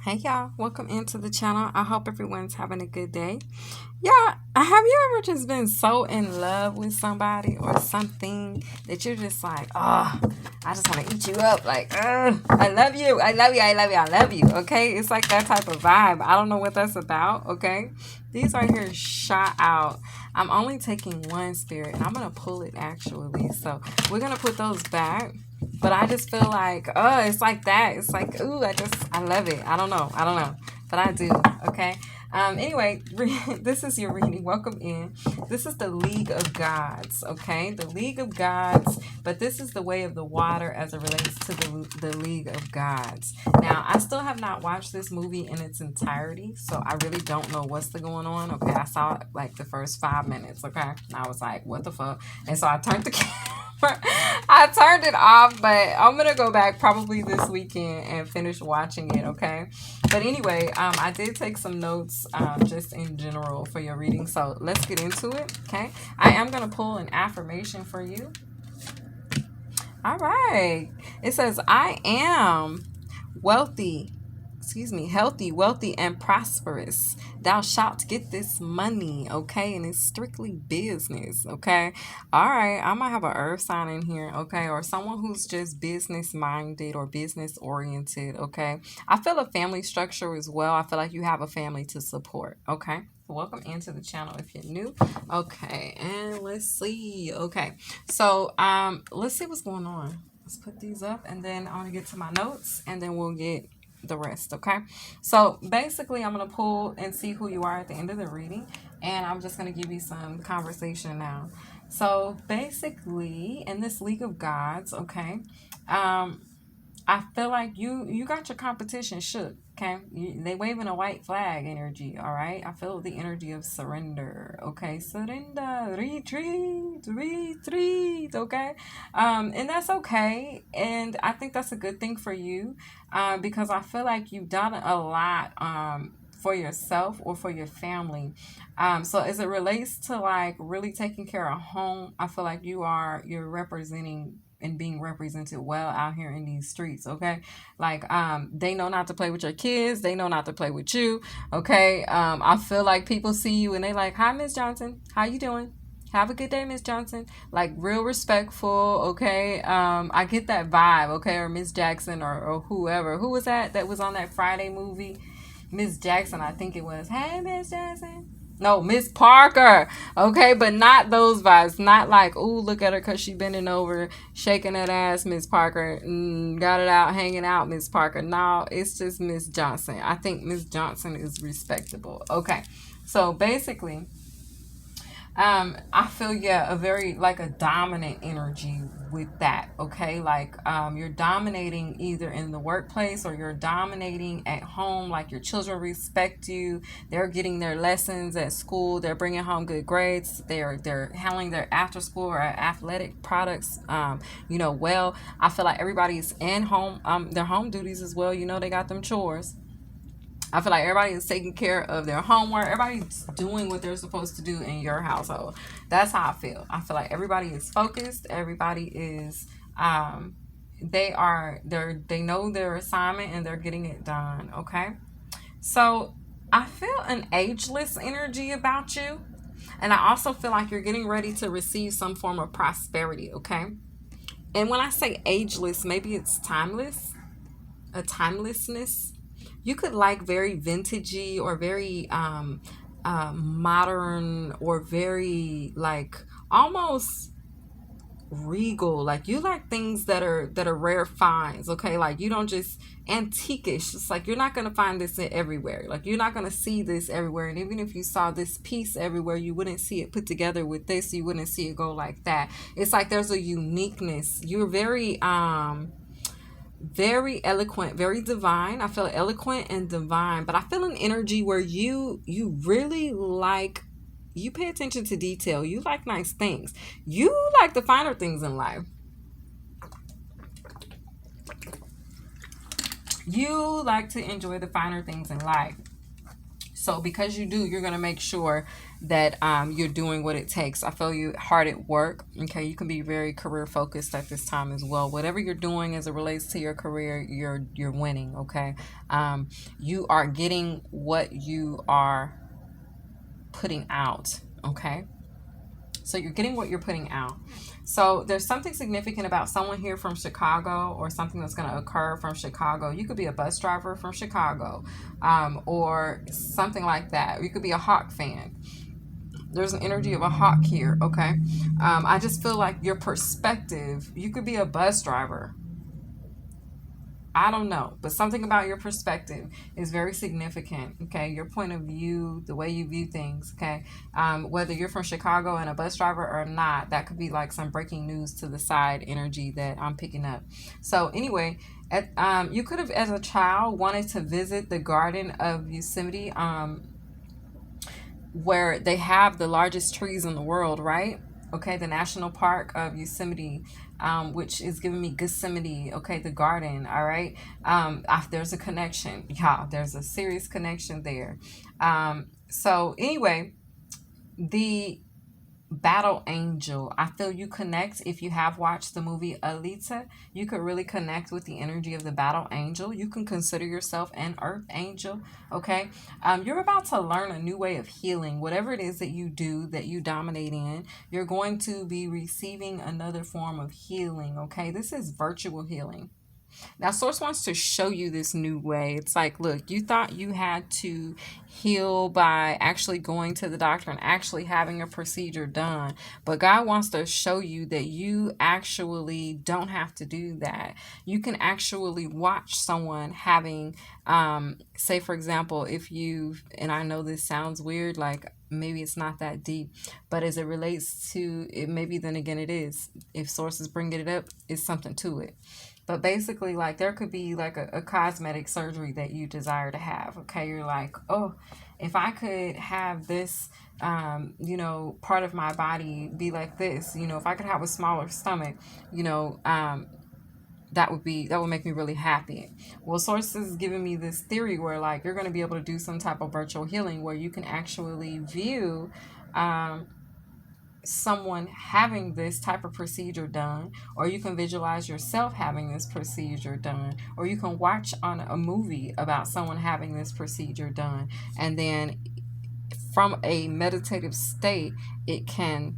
Hey y'all, welcome into the channel. I hope everyone's having a good day. Yeah, have you ever just been so in love with somebody or something that you're just like, oh, I just want to eat you up. Like, I love you. I love you. I love you. I love you. Okay. It's like that type of vibe. I don't know what that's about. Okay. These right here shot out. I'm only taking one spirit and I'm going to pull it actually. So we're going to put those back. But I just feel like, oh, it's like that. It's like, ooh, I love it. I don't know. But I do. Okay. Anyway, this is your reading. Welcome in. This is the League of Gods, okay? The League of Gods, but this is the way of the water as it relates to the League of Gods. Now, I still have not watched this movie in its entirety, so I really don't know what's going on, okay? I saw it like the first 5 minutes, okay? And I was like, what the fuck? And so I turned the camera. I turned it off, but I'm gonna go back probably this weekend and finish watching it, okay? But anyway, I did take some notes just in general for your reading, so let's get into it, okay? I am gonna pull an affirmation for you. All right. It says, I am wealthy, healthy, wealthy, and prosperous. Thou shalt get this money, okay? And it's strictly business, okay? All right, I might have an earth sign in here, okay? Or someone who's just business minded or business oriented, okay? I feel a family structure as well. I feel like you have a family to support, okay? Welcome into the channel if you're new. Okay, and let's see. Okay, so let's see what's going on. Let's put these up, and then I want to get to my notes, and then we'll get the rest. Okay, so basically I'm gonna pull and see who you are at the end of the reading, and I'm just gonna give you some conversation now. So basically in this League of Gods, okay, I feel like you got your competition shook. Okay, they waving a white flag energy. All right, I feel the energy of surrender. Okay, surrender, retreat, retreat. Okay, and that's okay, and I think that's a good thing for you, because I feel like you've done a lot for yourself or for your family. So as it relates to like really taking care of home, I feel like you're representing and being represented well out here in these streets, okay? Like they know not to play with your kids, they know not to play with you, okay? I feel like people see you and they like, hi Miss Johnson, how you doing? Have a good day, Miss Johnson. Like real respectful, okay? I get that vibe, okay? Or Miss Jackson or whoever. Who was that was on that Friday movie? Miss Jackson, I think it was. Hey Miss Jackson. No, Miss Parker. Okay, but not those vibes. Not like, ooh, look at her because she bending over, shaking that ass, Miss Parker. Got it out, hanging out, Miss Parker. No, it's just Miss Johnson. I think Miss Johnson is respectable. Okay, so basically, I feel, yeah, a very like a dominant energy with that, okay? Like you're dominating either in the workplace or you're dominating at home. Like your children respect you, they're getting their lessons at school, they're bringing home good grades, they're handling their after school or athletic products well. I feel like everybody's in home their home duties as well. They got them chores. I feel like everybody is taking care of their homework. Everybody's doing what they're supposed to do in your household. That's how I feel. I feel like everybody is focused. Everybody is they know their assignment and they're getting it done, okay? So I feel an ageless energy about you. And I also feel like you're getting ready to receive some form of prosperity, okay? And when I say ageless, maybe it's timeless, a timelessness. You could like very vintagey or very modern or very like almost regal. Like you like things that are rare finds, okay? Like you don't just antiquish. It's like you're not gonna find this everywhere. Like you're not gonna see this everywhere. And even if you saw this piece everywhere, you wouldn't see it put together with this. You wouldn't see it go like that. It's like there's a uniqueness. You're very eloquent, very divine. I feel eloquent and divine, but I feel an energy where you really like, you pay attention to detail. You like nice things. You like the finer things in life. You like to enjoy the finer things in life. So because you do, you're going to make sure that you're doing what it takes. I feel you hard at work. Okay, you can be very career focused at this time as well. Whatever you're doing as it relates to your career, you're winning. Okay, you are getting what you are putting out. Okay, so you're getting what you're putting out. So there's something significant about someone here from Chicago, or something that's going to occur from Chicago. You could be a bus driver from Chicago, or something like that. You could be a Hawk fan. There's an energy of a hawk here. Okay, I just feel like your perspective. You could be a bus driver. I don't know, but something about your perspective is very significant. Okay, your point of view, the way you view things. Okay, whether you're from Chicago and a bus driver or not, that could be like some breaking news to the side energy that I'm picking up. So anyway, you could have, as a child, wanted to visit the Garden of Yosemite, where they have the largest trees in the world, right? Okay, the National Park of Yosemite, which is giving me Gethsemane, okay, the garden, all right? There's a connection. Yeah, there's a serious connection there. So anyway, the battle angel, I feel you connect. If you have watched the movie Alita, you could really connect with the energy of the battle angel. You can consider yourself an earth angel. Okay, you're about to learn a new way of healing. Whatever it is that you do, that you dominate in, you're going to be receiving another form of healing. Okay, this is virtual healing. Now, Source wants to show you this new way. It's like, look, you thought you had to heal by actually going to the doctor and actually having a procedure done. But God wants to show you that you actually don't have to do that. You can actually watch someone having, say, for example, if you, and I know this sounds weird, like maybe it's not that deep, but as it relates to it, maybe then again it is. If sources bring it up, it's something to it. But basically, like, there could be like a cosmetic surgery that you desire to have. Okay, you're like, oh, if I could have this, part of my body be like this, if I could have a smaller stomach, that would make me really happy. Well, sources is giving me this theory where, like, you're going to be able to do some type of virtual healing where you can actually view someone having this type of procedure done, or you can visualize yourself having this procedure done, or you can watch on a movie about someone having this procedure done, and then from a meditative state it can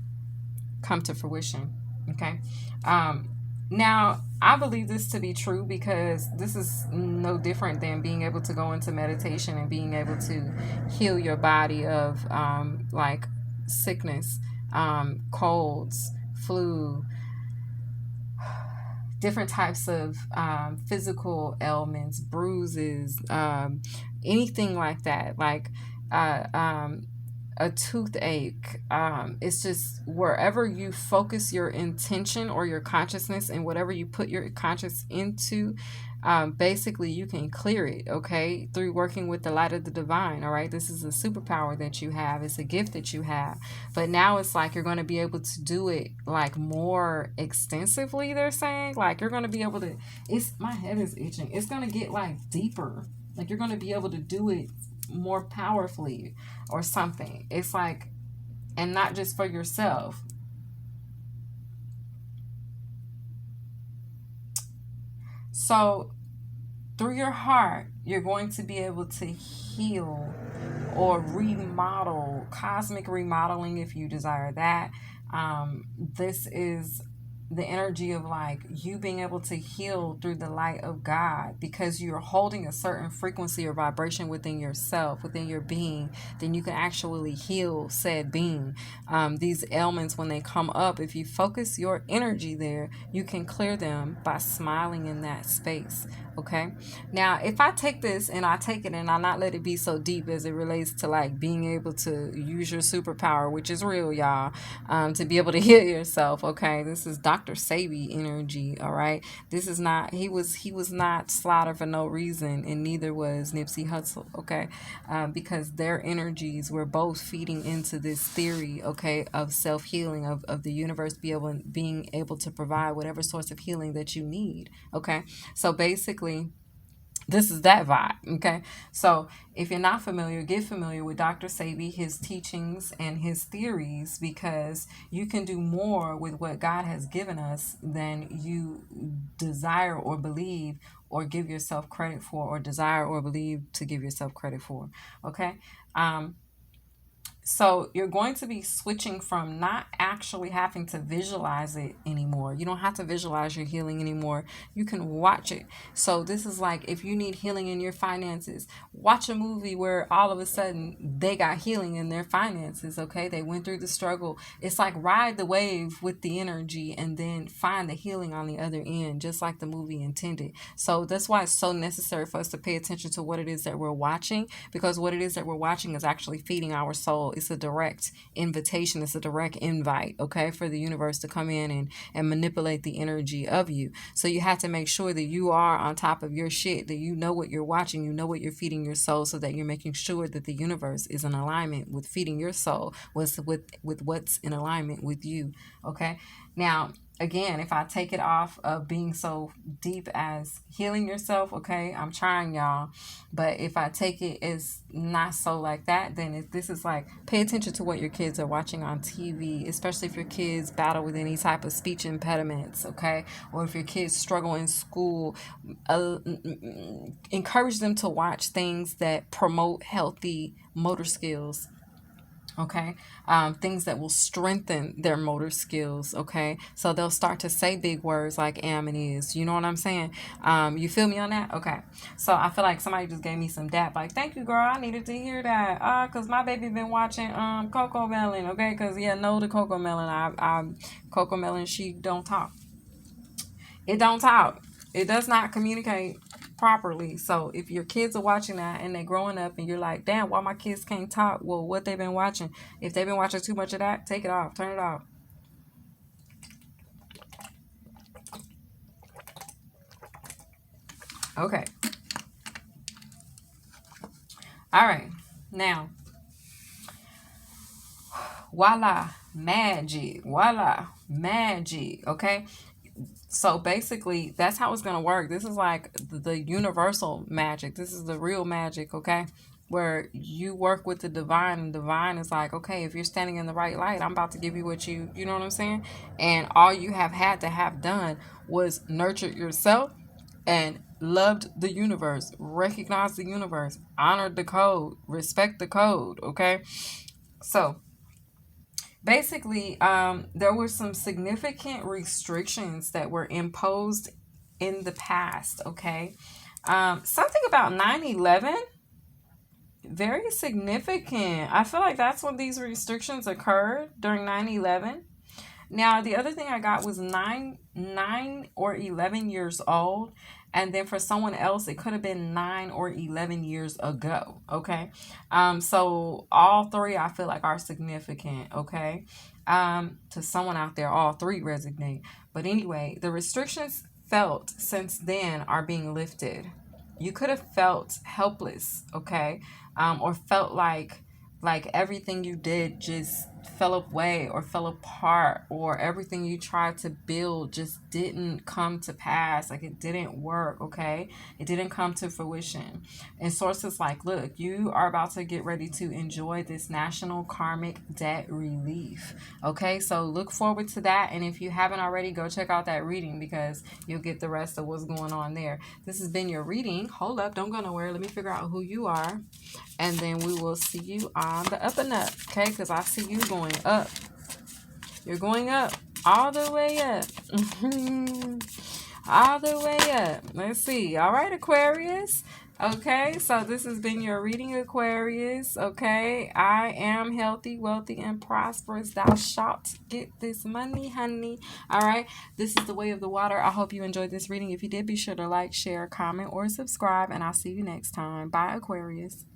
come to fruition. Okay, now I believe this to be true because this is no different than being able to go into meditation and being able to heal your body of like sickness, colds, flu, different types of physical ailments, bruises, anything like that, like a toothache. It's just wherever you focus your intention or your consciousness, and whatever you put your conscious into, basically you can clear it, okay, through working with the light of the divine. All right, this is a superpower that you have. It's a gift that you have, but now it's like you're going to be able to do it like more extensively. They're saying like you're going to be able to, my head is itching, it's going to get like deeper, like you're going to be able to do it more powerfully or something. It's like, and not just for yourself. So through your heart, you're going to be able to heal or remodel, cosmic remodeling if you desire that. This is the energy of like you being able to heal through the light of God, because you're holding a certain frequency or vibration within yourself, within your being. Then you can actually heal said being. These ailments, when they come up, if you focus your energy there, you can clear them by smiling in that space. Okay, now if I take this and I take it and I not let it be so deep as it relates to like being able to use your superpower, which is real, y'all, to be able to heal yourself. Okay, this is Dr. Sabi energy. All right, this is not, he was not slaughtered for no reason, and neither was Nipsey Hussle. Okay, because their energies were both feeding into this theory, okay, of self-healing, of the universe being able to provide whatever source of healing that you need. Okay, so basically This is that vibe, okay? So if you're not familiar, get familiar with Dr. Sebi, his teachings and his theories, because you can do more with what God has given us than you desire or believe or give yourself credit for, or desire or believe to give yourself credit for, okay? Um, so you're going to be switching from not actually having to visualize it anymore. You don't have to visualize your healing anymore. You can watch it. So this is like, if you need healing in your finances, watch a movie where all of a sudden they got healing in their finances, okay? They went through the struggle. It's like ride the wave with the energy and then find the healing on the other end, just like the movie intended. So that's why it's so necessary for us to pay attention to what it is that we're watching, because what it is that we're watching is actually feeding our soul. It's a direct invitation. It's a direct invite, okay, for the universe to come in and manipulate the energy of you. So you have to make sure that you are on top of your shit, that you know what you're watching, you know what you're feeding your soul, so that you're making sure that the universe is in alignment with feeding your soul, with what's in alignment with you, okay? Now, again, if I take it off of being so deep as healing yourself, okay, I'm trying, y'all. But if I take it as not so like that, then this is like, pay attention to what your kids are watching on TV, especially if your kids battle with any type of speech impediments, okay, or if your kids struggle in school. Encourage them to watch things that promote healthy motor skills, okay, things that will strengthen their motor skills, okay, so they'll start to say big words like am and is, you know what I'm saying? You feel me on that? Okay, so I feel like somebody just gave me some dap, like, thank you, girl, I needed to hear that, because my baby been watching Coco Melon, okay, because yeah, no, the Coco Melon, I Coco Melon, she don't talk. It don't talk. It does not communicate properly. So if your kids are watching that and they're growing up and you're like, damn, why my kids can't talk? Well, what they've been watching. If they've been watching too much of that, take it off. Turn it off. Okay. All right. Now, voila, magic. Voila, magic. Okay. So basically, that's how it's going to work. This is like the universal magic. This is the real magic, okay? Where you work with the divine, and divine is like, okay, if you're standing in the right light, I'm about to give you what you know what I'm saying? And all you have had to have done was nurture yourself and loved the universe, recognized the universe, honored the code, respect the code, okay? So basically, there were some significant restrictions that were imposed in the past, okay? Something about 9/11, very significant. I feel like that's when these restrictions occurred, during 9/11. Now, the other thing I got was 9 or 11 years old. And then for someone else, it could have been 9 or 11 years ago. Okay. So all three I feel like are significant. Okay. To someone out there, all three resonate. But anyway, the restrictions felt since then are being lifted. You could have felt helpless, okay? Or felt like everything you did just fell away or fell apart, or everything you tried to build just didn't come to pass, like it didn't work, okay? It didn't come to fruition. And sources like, look, you are about to get ready to enjoy this national karmic debt relief, okay? So look forward to that, and if you haven't already, go check out that reading, because you'll get the rest of what's going on there. This has been your reading. Hold up, don't go nowhere. Let me figure out who you are, and then we will see you on the up and up, okay? Because I see you going up. You're going up, all the way up. All the way up. Let's see. All right, Aquarius. Okay, so this has been your reading, Aquarius. Okay, I am healthy, wealthy, and prosperous. Thou shalt get this money, honey. All right, this is the way of the water. I hope you enjoyed this reading. If you did, be sure to like, share, comment, or subscribe, and I'll see you next time. Bye, Aquarius.